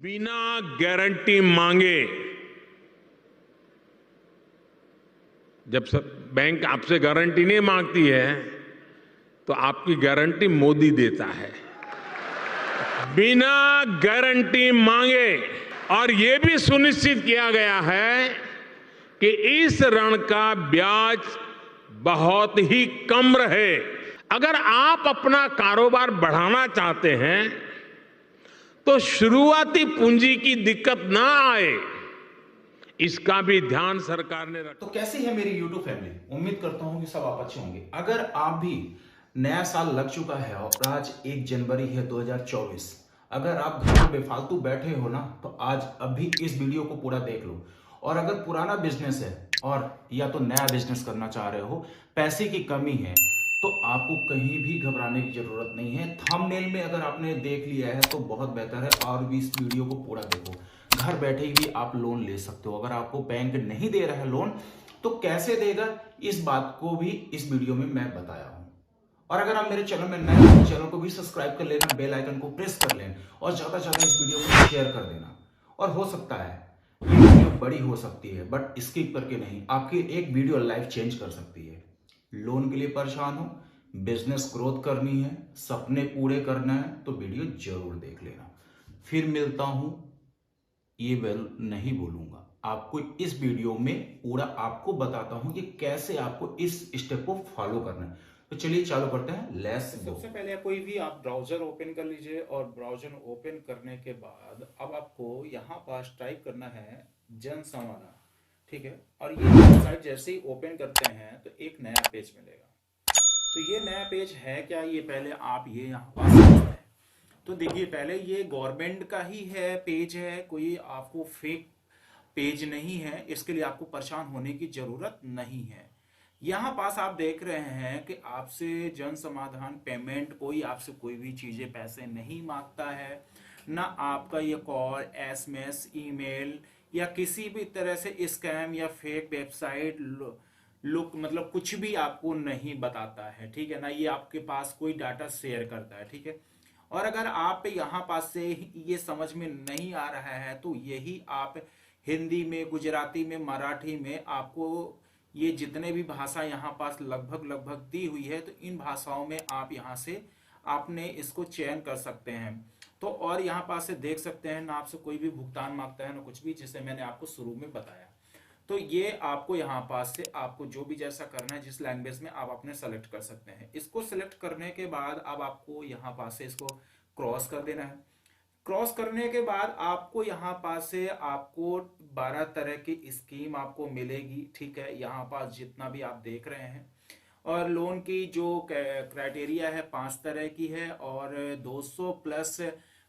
बिना गारंटी मांगे जब सब बैंक आपसे गारंटी नहीं मांगती है तो आपकी गारंटी मोदी देता है। बिना गारंटी मांगे। और यह भी सुनिश्चित किया गया है कि इस ऋण का ब्याज बहुत ही कम रहे। अगर आप अपना कारोबार बढ़ाना चाहते हैं तो शुरुआती पूंजी की दिक्कत ना आए, इसका भी ध्यान सरकार ने रखा। तो कैसी है मेरी YouTube फैमिली? उम्मीद करता हूं कि सब आप अच्छे होंगे। अगर आप भी नया साल लग चुका है और आज 1 जनवरी है 2024, अगर आप घर में बेफालतू बैठे हो ना तो आज अभी इस वीडियो को पूरा देख लो। और अगर पुराना बिजनेस है और या तो नया बिजनेस करना चाह रहे हो, पैसे की कमी है, तो आपको कहीं भी घबराने की जरूरत नहीं है। थंबनेल में अगर आपने देख लिया है तो बहुत बेहतर है, और भी इस वीडियो को पूरा देखो। घर बैठे ही भी आप लोन ले सकते हो। अगर आपको बैंक नहीं दे रहा है लोन तो कैसे देगा, इस बात को भी इस वीडियो में मैं बताया हूं। और अगर आप मेरे चैनल में नए हो तो चैनल को भी सब्सक्राइब कर लेना, बेल आइकन को प्रेस कर लेना और ज्यादा से ज्यादा इस वीडियो को शेयर कर देना। और हो सकता है ये वीडियो बड़ी हो सकती है बट स्किप करके नहीं, आपकी एक वीडियो लाइफ चेंज कर सकती है। लोन के लिए परेशान हो, बिजनेस ग्रोथ करनी है, सपने पूरे करना है तो वीडियो जरूर देख लेना। फिर मिलता हूं, ये वेल नहीं बोलूंगा, आपको इस वीडियो में पूरा आपको बताता हूं कि कैसे आपको इस स्टेप को फॉलो करना है। तो चलिए चालू करते हैं, लेट्स गो। सबसे पहले कोई भी आप ब्राउजर ओपन कर लीजिए और ब्राउजर ओपन करने के बाद अब आपको यहाँ पास टाइप करना है जन समाधान, ठीक है। और ये वेबसाइट जैसे ही ओपन करते हैं तो एक नया पेज मिलेगा। तो ये नया पेज है क्या, ये पहले आप ये यहाँ पास समझते हैं। तो देखिए पहले ये गवर्नमेंट का ही है पेज है, कोई आपको फेक पेज नहीं है, इसके लिए आपको परेशान होने की जरूरत नहीं है। यहाँ पास आप देख रहे हैं कि आपसे जन समाधान पेमेंट, कोई आपसे कोई भी चीजें पैसे नहीं मांगता है, ना आपका ये कॉल एसएमएस ईमेल या किसी भी तरह से स्कैम या फेक वेबसाइट लुक मतलब कुछ भी आपको नहीं बताता है, ठीक है ना। ये आपके पास कोई डाटा शेयर करता है, ठीक है। और अगर आप यहाँ पास से ये समझ में नहीं आ रहा है तो यही आप हिंदी में, गुजराती में, मराठी में, आपको ये जितने भी भाषा यहाँ पास लगभग लगभग दी हुई है तो इन भाषाओं में आप यहाँ से आपने इसको चयन कर सकते हैं। तो और यहाँ पास से देख सकते हैं ना आपसे कोई भी भुगतान मांगता है ना कुछ भी, जिसे मैंने आपको शुरू में बताया। तो ये आपको यहाँ पास से आपको जो भी जैसा करना है, जिस लैंग्वेज में आप अपने सेलेक्ट कर सकते हैं। इसको सेलेक्ट करने के बाद अब आपको यहाँ पास से इसको क्रॉस कर देना है। क्रॉस करने के बाद आपको यहाँ पास से आपको 12 तरह की स्कीम आपको मिलेगी, ठीक है। यहाँ पास जितना भी आप देख रहे हैं, और लोन की जो क्राइटेरिया है 5 तरह की है, और 200 प्लस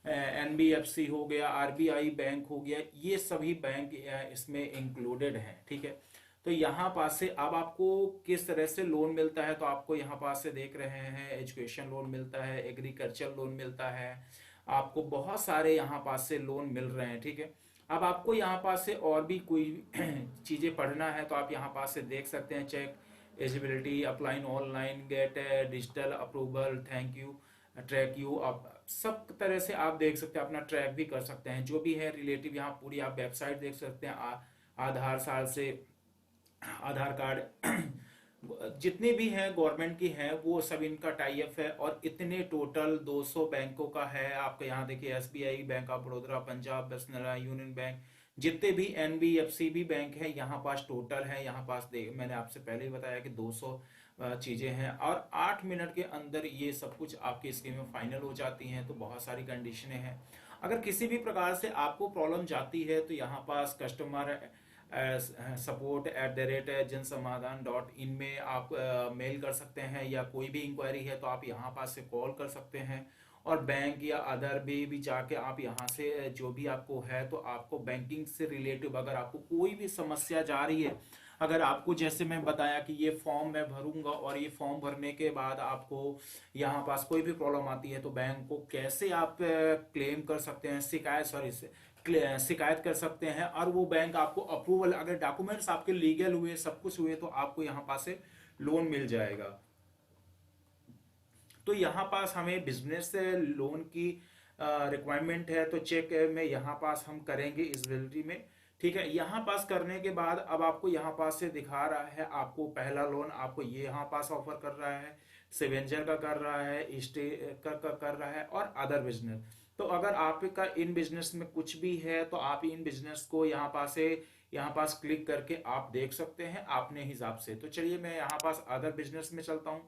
एनबीएफसी हो गया, आरबीआई बैंक हो गया, ये सभी बैंक इसमें इंक्लूडेड हैं, ठीक है। तो यहाँ पास से अब आपको किस तरह से लोन मिलता है, तो आपको यहाँ पास से देख रहे हैं एजुकेशन लोन मिलता है, एग्रीकल्चर लोन मिलता है, आपको बहुत सारे यहाँ पास से लोन मिल रहे हैं, ठीक है। अब आपको यहाँ पास से और भी कोई चीज़ें पढ़ना है तो आप यहाँ पास से देख सकते हैं, check eligibility, apply online, get digital approval, thank you, track you, आप सब तरह से आप देख सकते हैं, अपना ट्रैक भी कर सकते हैं जो भी है रिलेटिव। यहाँ पूरी आप वेबसाइट देख सकते हैं, आधार साल से आधार कार्ड जितने भी हैं गवर्नमेंट की हैं वो सब इनका टाई अप है। और इतने टोटल 200 बैंकों का है। आपका यहाँ देखिए SBI, bank of Baroda, Punjab national, union bank, जितने भी एनबीएफसी भी बैंक है यहाँ पास टोटल है। यहाँ पास देख मैंने आपसे पहले ही बताया कि 200 चीजें हैं, और 8 मिनट के अंदर ये सब कुछ आपकी स्कीमें फाइनल हो जाती हैं। तो बहुत सारी कंडीशनें हैं। अगर किसी भी प्रकार से आपको प्रॉब्लम जाती है तो यहाँ पास कस्टमर support@जनसमाधान.in में आप मेल कर सकते हैं, या कोई भी इंक्वायरी है तो आप यहाँ पास से कॉल कर सकते हैं। और बैंक या अदर भी जाके आप यहाँ से जो भी आपको है, तो आपको बैंकिंग से रिलेटिव अगर आपको कोई भी समस्या जा रही है, अगर आपको जैसे मैं बताया कि ये फॉर्म मैं भरूंगा और ये फॉर्म भरने के बाद आपको यहाँ पास कोई भी प्रॉब्लम आती है तो बैंक को कैसे आप क्लेम कर सकते हैं, शिकायत कर सकते हैं, और वो बैंक आपको अप्रूवल, अगर डॉक्यूमेंट्स आपके लीगल हुए, सब कुछ हुए, तो आपको यहाँ पास से लोन मिल जाएगा। तो यहाँ पास हमें बिजनेस लोन की रिक्वायरमेंट है तो चेक में यहाँ पास हम करेंगे इस वैलिडिटी में। ठीक है, यहाँ पास करने के बाद अब आपको यहाँ पास से दिखा रहा है, आपको पहला लोन आपको ये यहाँ पास ऑफर कर रहा है, सेवेंजर का कर रहा है, स्टे का कर रहा है और अदर बिजनेस। तो अगर आपका इन बिजनेस में कुछ भी है तो आप इन बिजनेस को यहाँ पास क्लिक करके आप देख सकते हैं अपने हिसाब से। तो चलिए मैं यहाँ पास अदर बिजनेस में चलता हूँ।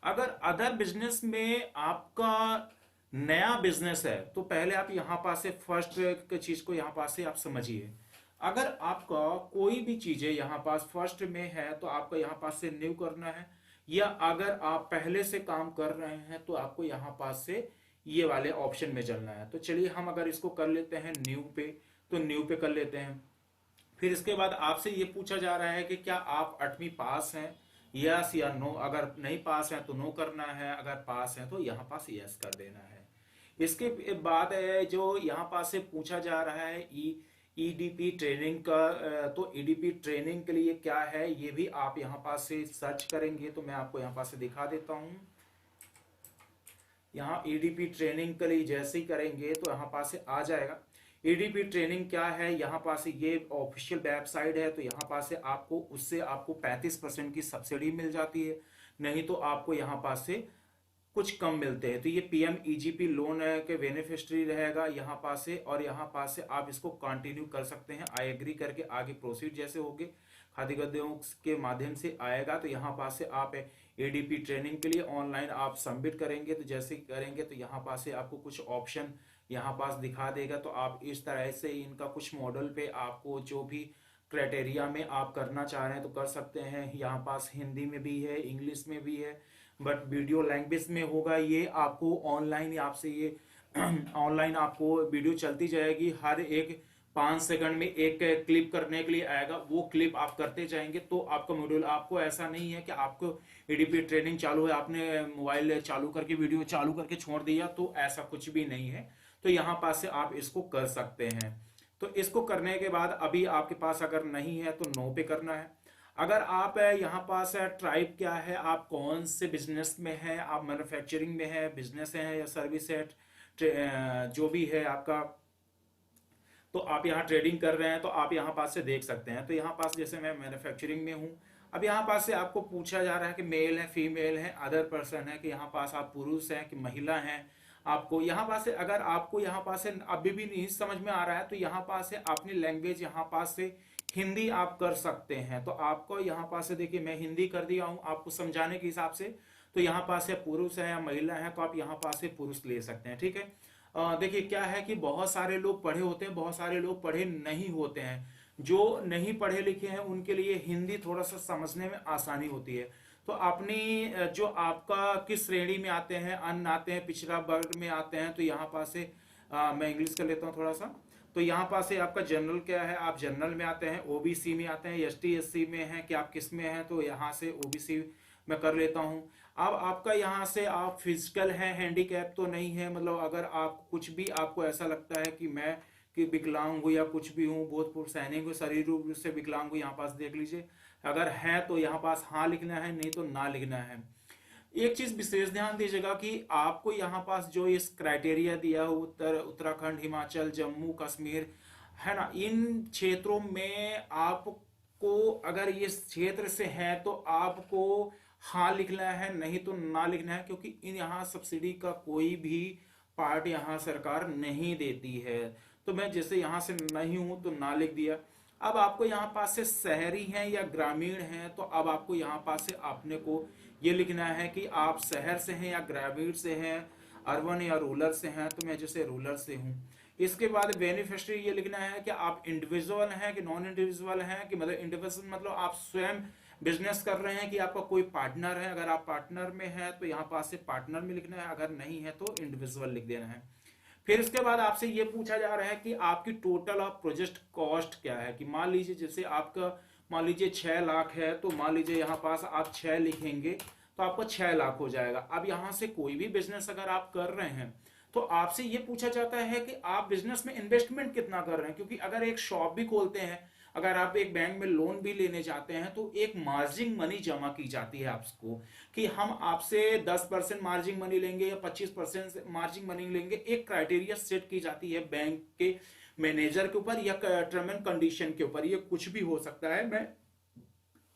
अगर अदर बिजनेस में आपका नया बिजनेस है तो पहले आप यहाँ पास से फर्स्ट चीज को यहाँ पास से आप समझिए। अगर आपका कोई भी चीज है यहाँ पास फर्स्ट में है तो आपको यहाँ पास से न्यू करना है, या अगर आप पहले से काम कर रहे हैं तो आपको यहाँ पास से ये वाले ऑप्शन में चलना है। तो चलिए हम अगर इसको कर लेते हैं न्यू पे, तो न्यू पे कर लेते हैं। फिर इसके बाद आपसे ये पूछा जा रहा है कि क्या आप 8वीं पास हैं, यस या नो। अगर नहीं पास है तो नो करना है, अगर पास है तो यहाँ पास यस कर देना है। इसके बाद है जो यहाँ पास से पूछा जा रहा है ईडीपी ट्रेनिंग का। तो ईडीपी ट्रेनिंग के लिए क्या है ये भी आप यहाँ पास से सर्च करेंगे, तो मैं आपको यहाँ पास से दिखा देता हूँ। यहाँ ईडीपी ट्रेनिंग के लिए जैसे ही करेंगे तो यहाँ पास से आ जाएगा। ईडीपी ट्रेनिंग क्या है, यहाँ पास से ये ऑफिशियल वेबसाइट है, तो यहाँ पास से आपको उससे आपको 35% की सब्सिडी मिल जाती है, नहीं तो आपको यहाँ पास से कुछ कम मिलते हैं। तो ये PMEGP लोन के बेनिफिशियरी रहेगा यहाँ पास से, और यहाँ पास से आप इसको कंटिन्यू कर सकते हैं। आई एग्री करके आगे प्रोसीड जैसे होगे खादी गद्यों के माध्यम से आएगा, तो यहाँ पास से आप एडीपी ट्रेनिंग के लिए ऑनलाइन आप सबमिट करेंगे। तो जैसे करेंगे तो यहाँ पास से आपको कुछ ऑप्शन यहाँ पास दिखा देगा। तो आप इस तरह से इनका कुछ मॉडल पे आपको जो भी क्राइटेरिया में आप करना चाह रहे हैं तो कर सकते हैं। यहाँ पास हिंदी में भी है, इंग्लिश में भी है, बट वीडियो लैंग्वेज में होगा। ये आपको ऑनलाइन आपसे ये ऑनलाइन आपको वीडियो चलती जाएगी, हर एक 5 सेकंड में एक क्लिप करने के लिए आएगा, वो क्लिप आप करते जाएंगे तो आपका मॉड्यूल। आपको ऐसा नहीं है कि आपको ईडीपी ट्रेनिंग चालू है, आपने मोबाइल चालू करके वीडियो चालू करके छोड़ दिया, तो ऐसा कुछ भी नहीं है। तो यहाँ पास से आप इसको कर सकते हैं। तो इसको करने के बाद अभी आपके पास अगर नहीं है तो नो पे करना है। अगर आप यहाँ पास है ट्राइब क्या है, आप कौन से बिजनेस में है, आप मैन्युफैक्चरिंग में है, बिजनेस है या सर्विस है, जो भी है आपका, तो आप यहाँ ट्रेडिंग कर रहे हैं तो आप यहाँ पास से देख सकते हैं। तो यहाँ पास जैसे मैं मैन्युफैक्चरिंग में हूँ, अब यहाँ पास से आपको पूछा जा रहा है कि मेल है, फीमेल है, अदर पर्सन है, कि यहाँ पास आप पुरुष हैं कि महिला हैं। आपको यहाँ पास से अगर आपको यहाँ पास से अभी भी नहीं समझ में आ रहा है तो यहाँ पास से अपनी लैंग्वेज यहाँ पास से हिंदी आप कर सकते हैं। तो आपको यहाँ पास से देखिए मैं हिंदी कर दिया हूँ आपको समझाने के हिसाब से। तो यहाँ पास से पुरुष है या महिला है तो आप यहाँ पास से पुरुष ले सकते हैं। ठीक है, देखिए क्या है कि बहुत सारे लोग पढ़े होते हैं, बहुत सारे लोग पढ़े नहीं होते हैं। जो नहीं पढ़े लिखे हैं उनके लिए हिंदी थोड़ा सा समझने में आसानी होती है। तो अपनी जो आपका किस श्रेणी में आते हैं, अन्न आते हैं, पिछड़ा वर्ग में आते हैं, तो यहाँ पास से मैं इंग्लिश कर लेता हूँ थोड़ा सा। तो यहाँ पास से आपका जनरल क्या है, आप जनरल में आते हैं, ओबीसी में आते हैं, एसटी एससी में हैं कि आप किस में हैं, तो यहाँ से ओबीसी में कर लेता हूँ। अब आपका यहाँ से आप फिजिकल हैं, हैंडीकैप तो नहीं है, मतलब अगर आप कुछ भी आपको ऐसा लगता है कि मैं कि विकलांग हूँ या कुछ भी हूँ, भूतपूर्व सैनिक हूँ, शरीर रूप से विकलांग हूँ, यहाँ पास देख लीजिए। अगर है तो यहाँ पास हाँ लिखना है, नहीं तो ना लिखना है। एक चीज विशेष ध्यान दीजिएगा कि आपको यहाँ पास जो इस क्राइटेरिया दिया हो उत्तराखंड, हिमाचल, जम्मू कश्मीर है ना, इन क्षेत्रों में आपको अगर ये क्षेत्र से है तो आपको हाँ लिखना है, नहीं तो ना लिखना है, क्योंकि इन यहाँ सब्सिडी का कोई भी पार्ट यहाँ सरकार नहीं देती है। तो मैं जैसे यहाँ से नहीं हूं तो ना लिख दिया। अब आपको यहाँ पास से शहरी हैं या ग्रामीण हैं, तो अब आपको यहाँ पास से आपने को ये लिखना है कि आप शहर से हैं या ग्रामीण से हैं, अर्बन या रूरल से हैं। तो मैं जैसे रूरल से हूँ। इसके बाद बेनिफिशियरी ये लिखना है कि आप इंडिविजुअल हैं कि नॉन इंडिविजुअल हैं, कि मतलब इंडिविजुअल मतलब आप स्वयं बिजनेस कर रहे हैं कि आपका कोई पार्टनर है। अगर आप पार्टनर में है तो यहाँ पास से पार्टनर में लिखना है, अगर नहीं है तो इंडिविजुअल लिख देना है। फिर इसके बाद आपसे ये पूछा जा रहा है कि आपकी टोटल ऑफ प्रोजेक्ट कॉस्ट क्या है। कि मान लीजिए जैसे आपका मान लीजिए 6 लाख है, तो मान लीजिए यहाँ पास आप 6 लिखेंगे तो आपका 6 लाख हो जाएगा। अब यहाँ से कोई भी बिजनेस अगर आप कर रहे हैं तो आपसे ये पूछा जाता है कि आप बिजनेस में इन्वेस्टमेंट कितना कर रहे हैं, क्योंकि अगर एक शॉप भी खोलते हैं, अगर आप एक बैंक में लोन भी लेने जाते हैं, तो एक मार्जिन मनी जमा की जाती है आपको कि हम आपसे 10% मार्जिन मनी लेंगे या 25% मार्जिन मनी लेंगे। एक क्राइटेरिया सेट की जाती है बैंक के मैनेजर के ऊपर या टर्म एंड कंडीशन के ऊपर, ये कुछ भी हो सकता है, मैं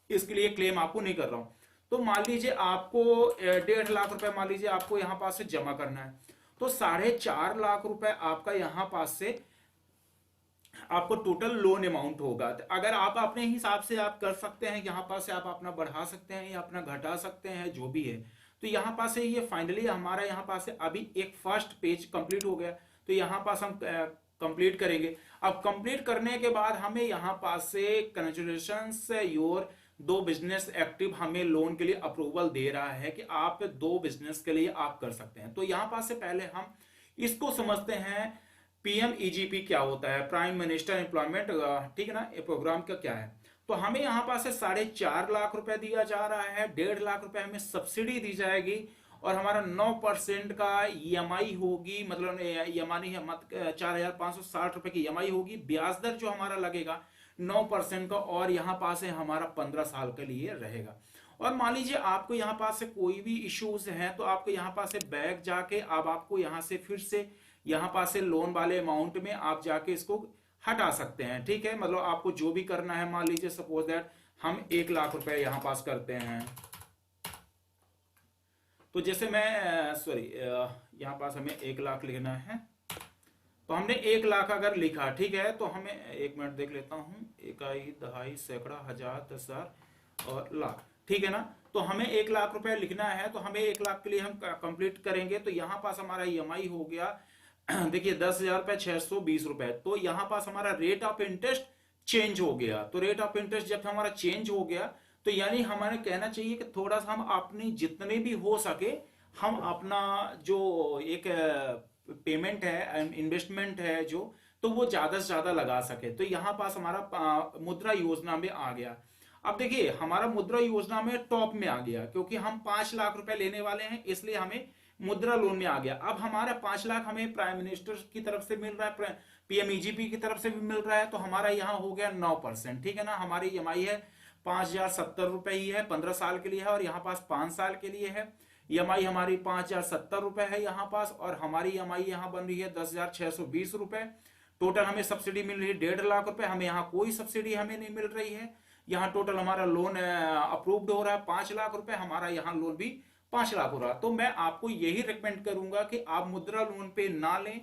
इसके लिए क्लेम आपको नहीं कर रहा हूं। तो मान लीजिए आपको 1.5 लाख रुपए मान लीजिए आपको यहां पास से जमा करना है, तो 4.5 लाख रुपए आपका यहां पास से आपको टोटल लोन अमाउंट होगा। तो अगर आप अपने हिसाब से आप कर सकते हैं, यहां पास से आप अपना बढ़ा सकते हैं या अपना घटा सकते हैं, जो भी है। तो यहां पास से ये फाइनली हमारा यहां पास से अभी एक फर्स्ट पेज कंप्लीट हो गया, तो यहां पास हम कंप्लीट करेंगे। अब कंप्लीट करने के बाद हमें यहां पास से कंग्रेचुलेशंस योर 2 बिजनेस एक्टिव हमें लोन के लिए अप्रूवल दे रहा है कि आप 2 बिजनेस के लिए आप कर सकते हैं। तो यहां पास से पहले हम इसको समझते हैं, PMEGP क्या होता है, प्राइम मिनिस्टर एम्प्लॉयमेंट, ठीक है ना, ये प्रोग्राम का क्या है। तो हमें यहां पास से 4.5 लाख रुपए दिया जा रहा है, 1.5 लाख रुपए हमें सब्सिडी दी जाएगी और हमारा 9% का EMI होगी, मतलब EMI नहीं है, 4,560 रुपए की EMI होगी। ब्याज दर जो हमारा लगेगा 9% का, और यहाँ पास है हमारा 15 साल के लिए रहेगा। और मान लीजिए आपको यहाँ पास से कोई भी इश्यूज हैं, तो आपको यहाँ पास से बैक जाके अब आपको यहाँ से फिर से यहाँ पास से लोन वाले अमाउंट में आप जाके इसको हटा सकते हैं, ठीक है। मतलब आपको जो भी करना है, मान लीजिए सपोज दैट हम 1 लाख रुपए यहाँ पास करते हैं, तो जैसे मैं सॉरी यहाँ पास हमें 1 लाख लिखना है, तो हमने 1 लाख अगर लिखा, ठीक है, तो हमें 1 मिनट देख लेता हूं, इकाई, दहाई, सैकड़ा, हजार, 10,000 और लाख, ठीक है ना। तो हमें 1 लाख रुपए लिखना है, तो हमें 1 लाख के लिए हम कंप्लीट करेंगे। तो यहाँ पास हमारा EMI हो गया देखिए 10,000 रुपए 620 रुपए। तो यहाँ पास हमारा रेट ऑफ इंटरेस्ट चेंज हो गया। तो रेट ऑफ इंटरेस्ट जब हमारा चेंज हो गया, तो यानी हमारे कहना चाहिए कि थोड़ा सा हम अपनी जितने भी हो सके हम अपना जो एक पेमेंट है, इन्वेस्टमेंट है जो, तो वो ज्यादा से ज्यादा लगा सके। तो यहाँ पास हमारा मुद्रा योजना में आ गया। अब देखिए हमारा मुद्रा योजना में टॉप में आ गया, क्योंकि हम 5 लाख रुपए लेने वाले हैं, इसलिए हमें मुद्रा लोन में आ गया। अब हमारा 5 लाख हमें प्राइम मिनिस्टर की तरफ से मिल रहा है, PMEGP की तरफ से भी मिल रहा है, तो हमारा यहाँ हो गया 9%, ठीक है ना। हमारी EMI है 5,070 रुपए ही है, 15 साल के लिए है, और यहाँ पास 5 साल के लिए है। EMI हमारी 5,070 रुपए है यहाँ पास, और हमारी EMI यहाँ बन रही है 10,620 रुपए। टोटल हमें सब्सिडी मिल रही है 1.5 लाख रुपए। हमें यहाँ कोई सब्सिडी हमें नहीं मिल रही है। यहाँ टोटल हमारा लोन अप्रूव्ड हो रहा है 5 लाख रुपए, हमारा यहाँ लोन भी 5 लाख हो रहा है। तो मैं आपको यही रिकमेंड करूंगा कि आप मुद्रा लोन पे ना लें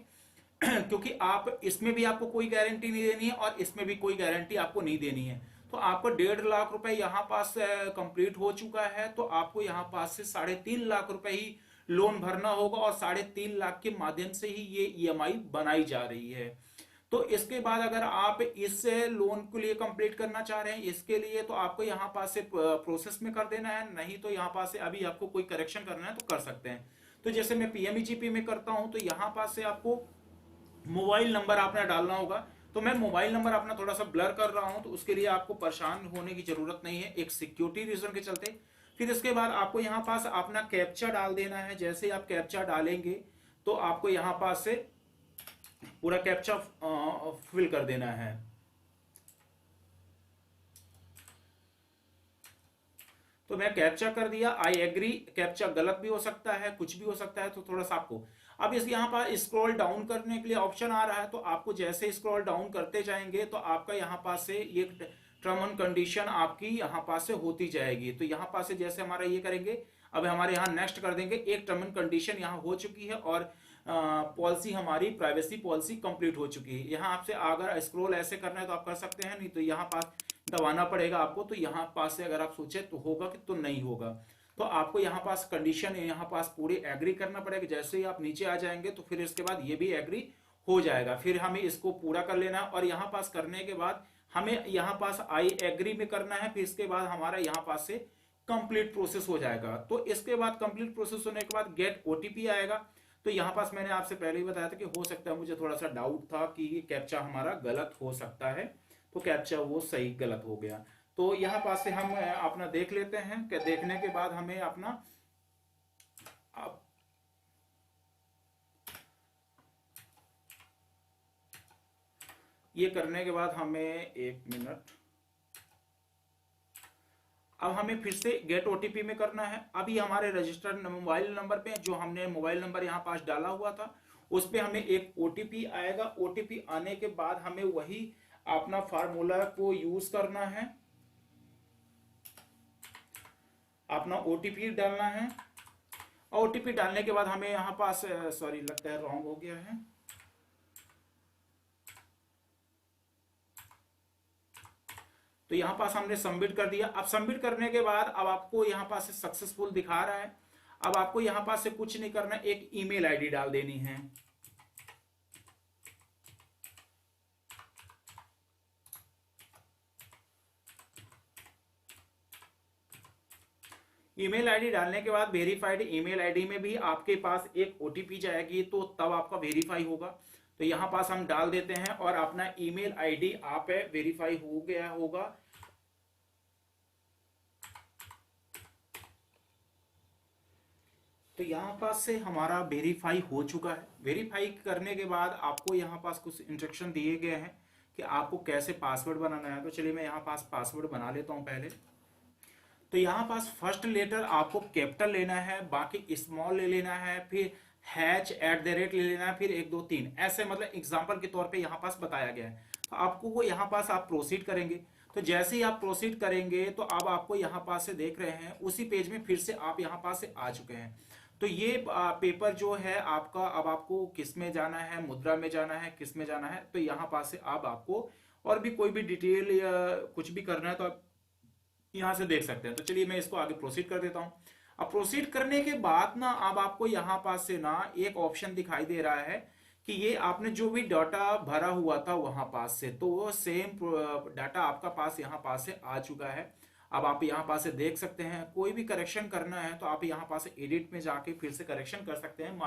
क्योंकि आप इसमें भी आपको कोई गारंटी नहीं देनी है और इसमें भी कोई गारंटी आपको नहीं देनी है। तो आपको 1.5 लाख रुपए यहाँ पास कंप्लीट हो चुका है, तो आपको यहाँ पास से 3.5 लाख रुपए ही लोन भरना होगा, और 3.5 लाख के माध्यम से ही ये EMI बनाई जा रही है। तो इसके बाद अगर आप इस लोन के लिए कंप्लीट करना चाह रहे हैं, इसके लिए तो आपको यहाँ पास से प्रोसेस में कर देना है, नहीं तो यहाँ पास से अभी आपको कोई करेक्शन करना है तो कर सकते हैं। तो जैसे मैं PMEGP में करता हूं, तो यहाँ पास से आपको मोबाइल नंबर आपने डालना होगा। तो मैं मोबाइल नंबर अपना थोड़ा सा ब्लर कर रहा हूं, तो उसके लिए आपको परेशान होने की जरूरत नहीं है, एक सिक्योरिटी रीजन के चलते। फिर इसके बाद आपको यहाँ पास अपना कैप्चा डाल देना है। जैसे आप कैप्चा डालेंगे तो आपको यहाँ पास से पूरा कैप्चा फिल कर देना है। तो मैं कैप्चा कर दिया, आई एग्री। कैप्चा गलत भी हो सकता है, कुछ भी हो सकता है, तो थोड़ा सा आपको अब इस यहाँ पर स्क्रॉल डाउन करने के लिए ऑप्शन आ रहा है। तो आपको जैसे स्क्रॉल डाउन करते जाएंगे तो आपका यहाँ पास से ये टर्म एंड कंडीशन आपकी यहाँ पास से होती जाएगी। तो यहाँ पास से जैसे हमारा ये करेंगे, अब हमारे यहाँ नेक्स्ट कर देंगे। एक टर्म एंड कंडीशन यहाँ हो चुकी है और पॉलिसी हमारी प्राइवेसी पॉलिसी कंप्लीट हो चुकी है। यहाँ आपसे अगर स्क्रॉल ऐसे करना है तो आप कर सकते हैं, नहीं तो यहाँ पास दबाना पड़ेगा आपको। तो यहाँ पास से अगर आप सोचे तो होगा कि तो नहीं होगा, तो आपको यहाँ पास कंडीशन यहाँ पास पूरी एग्री करना पड़ेगा। जैसे ही आप नीचे आ जाएंगे तो फिर इसके बाद ये भी एग्री हो जाएगा। फिर हमें इसको पूरा कर लेना है, और यहाँ पास करने के बाद हमें यहाँ पास आई एग्री में करना है। फिर इसके बाद हमारा यहाँ पास से कंप्लीट प्रोसेस हो जाएगा। तो इसके बाद कंप्लीट प्रोसेस होने के बाद गेट OTP आएगा। तो यहाँ पास मैंने आपसे पहले ही बताया था कि हो सकता है, मुझे थोड़ा सा डाउट था कि ये कैप्चा हमारा गलत हो सकता है, तो कैप्चा वो सही गलत हो गया। तो यहाँ पास से हम अपना देख लेते हैं कि देखने के बाद हमें अपना ये करने के बाद हमें 1 मिनट, अब हमें फिर से गेट ओटीपी में करना है। अभी हमारे रजिस्टर्ड मोबाइल नंबर पे जो हमने मोबाइल नंबर यहाँ पास डाला हुआ था उस पे हमें एक ओटीपी आएगा। ओटीपी आने के बाद हमें वही अपना फार्मूला को यूज करना है, अपना ओटीपी डालना है। ओटीपी डालने के बाद हमें यहाँ पास सॉरी लगता है रॉन्ग हो गया है, तो यहाँ पास हमने सबमिट कर दिया। अब सबमिट करने के बाद अब आपको यहाँ पास से सक्सेसफुल दिखा रहा है। अब आपको यहाँ पास से कुछ नहीं करना, एक ईमेल आईडी डाल देनी है। ईमेल आईडी डालने के बाद वेरीफाइड ईमेल आईडी में भी आपके पास एक ओटीपी जाएगी, तो तब आपका वेरीफाई होगा। तो यहाँ पास हम डाल देते हैं और अपना ईमेल आईडी आप वेरीफाई हो गया होगा। तो यहाँ पास से हमारा वेरीफाई हो चुका है। वेरीफाई करने के बाद आपको यहाँ पास कुछ इंस्ट्रक्शन दिए गए हैं कि आपको कैसे पासवर्ड बनाना है। तो चलिए मैं यहाँ पास पासवर्ड बना लेता हूँ पहले। तो यहाँ पास फर्स्ट लेटर आपको कैपिटल लेना है, बाकी स्मॉल ले लेना है, फिर @ ले लेना है, फिर 1 2 3 ऐसे, मतलब एग्जांपल के तौर पे यहाँ पास बताया गया है। तो आपको वो यहाँ पास आप प्रोसीड करेंगे। तो जैसे ही आप प्रोसीड करेंगे तो अब आपको यहाँ पास से देख रहे हैं उसी पेज में फिर से आप यहाँ पास से आ चुके हैं। तो ये पेपर जो है आपका, अब आपको किस में जाना है, मुद्रा में जाना है, किस में जाना है, तो यहाँ पास से अब आपको और भी कोई भी डिटेल या कुछ भी करना है तो आप यहाँ से देख सकते हैं। तो चलिए मैं इसको आगे प्रोसीड कर देता हूँ। अब प्रोसीड करने के बाद ना अब आपको यहाँ पास से ना एक ऑप्शन दिखाई दे रहा है कि ये आपने जो भी डाटा भरा हुआ था वहां पास से, तो वो सेम डाटा आपका पास यहाँ पास से आ चुका है। अब आप यहाँ पास से देख सकते हैं, कोई भी करेक्शन करना है तो आप यहाँ पास से एडिट में जाके फिर से करेक्शन कर सकते हैं।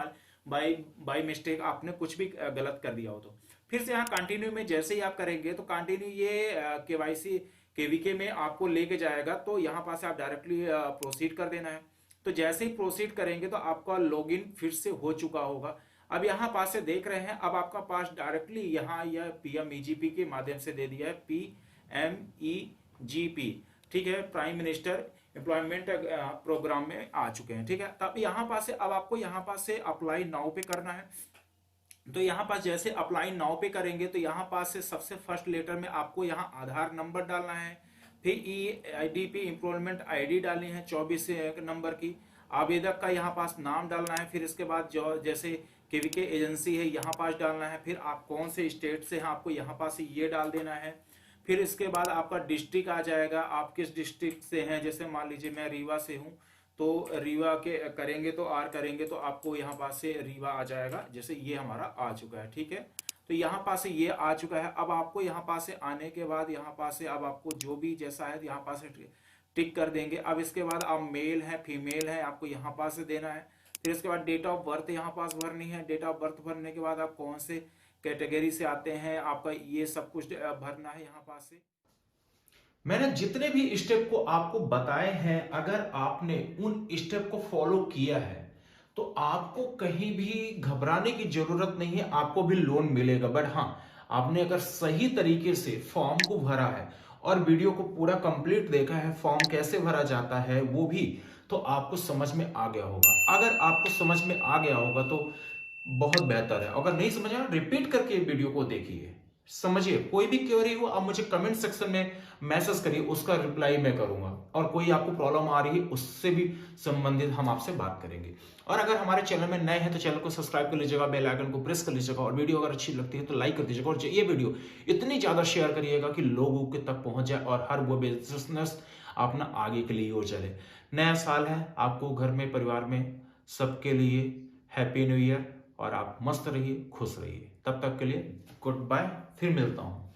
बाय मिस्टेक आपने कुछ भी गलत कर दिया हो तो फिर से यहाँ कंटिन्यू में जैसे ही आप करेंगे तो कंटिन्यू ये केवाईसी केवीके में आपको लेके जाएगा। तो यहाँ पास आप डायरेक्टली प्रोसीड कर देना है। तो जैसे ही प्रोसीड करेंगे तो आपका लॉगिन फिर से हो चुका होगा। अब यहाँ पास से देख रहे हैं, अब आपका पास डायरेक्टली यहाँ यह PMEGP के माध्यम से दे दिया है, PMEGP, ठीक है, प्राइम मिनिस्टर एम्प्लॉयमेंट प्रोग्राम में आ चुके हैं। ठीक है, तब यहाँ पास से अब आपको यहाँ पास से अप्लाई नाउ पे करना है। तो यहाँ पास जैसे अप्लाई नाउ पे करेंगे तो यहाँ पास से सबसे फर्स्ट लेटर में आपको यहाँ आधार नंबर डालना है, फिर EIDP एम्प्लॉयमेंट ID डालनी है 24 नंबर की, आवेदक का यहाँ पास नाम डालना है, फिर इसके बाद जो जैसे केवीके एजेंसी है यहाँ पास डालना है, फिर आप कौन से स्टेट से हैं आपको यहाँ पास ये डाल देना है, फिर इसके बाद आपका डिस्ट्रिक्ट आ जाएगा, आप किस डिस्ट्रिक्ट से हैं। जैसे मान लीजिए मैं रीवा से हूँ तो रीवा के करेंगे तो R करेंगे तो आपको यहाँ पास से रीवा आ जाएगा। जैसे ये हमारा आ चुका है, ठीक है, तो यहाँ पास से ये आ चुका है। अब आपको यहाँ पास से आने के बाद यहाँ पास से अब आपको जो भी जैसा है यहाँ पास से टिक कर देंगे। अब इसके बाद आप मेल है फीमेल है आपको यहाँ पास से देना है। फिर इसके बाद डेट ऑफ बर्थ यहाँ पास भरनी है। डेट ऑफ बर्थ भरने के बाद आप कौन से कैटेगरी से आते हैं आपका ये सब कुछ भरना है यहाँ पास से। मैंने जितने भी स्टेप को आपको बताए हैं, अगर आपने उन स्टेप को फॉलो किया है तो आपको कहीं भी घबराने की जरूरत नहीं है, आपको भी लोन मिलेगा। बट हाँ, आपने अगर सही तरीके से फॉर्म को भरा है और वीडियो को पूरा कंप्लीट देखा है, फॉर्म कैसे भरा जाता है वो भी, तो आपको समझ में आ गया होगा। अगर आपको समझ में आ गया होगा तो बहुत बेहतर है। अगर नहीं समझ आया, रिपीट करके वीडियो को देखिए, समझिए। कोई भी क्वेरी हो आप मुझे कमेंट सेक्शन में मैसेज करिए, उसका रिप्लाई मैं करूंगा। और कोई आपको प्रॉब्लम आ रही है उससे भी संबंधित हम आपसे बात करेंगे। और अगर हमारे चैनल में नए हैं तो चैनल को सब्सक्राइब कर लीजिएगा, बेल आइकन को प्रेस कर लीजिएगा, और वीडियो अगर अच्छी लगती है तो लाइक कर दीजिएगा। और ये वीडियो इतनी ज्यादा शेयर करिएगा कि लोगों के तक पहुंच जाए और हर वो बिजनेस अपना आगे के लिए हो चले। नया साल है, आपको घर में परिवार में सबके लिए हैप्पी न्यू ईयर, और आप मस्त रहिए, खुश रहिए। तब तक के लिए गुड बाय, फिर मिलता हूं।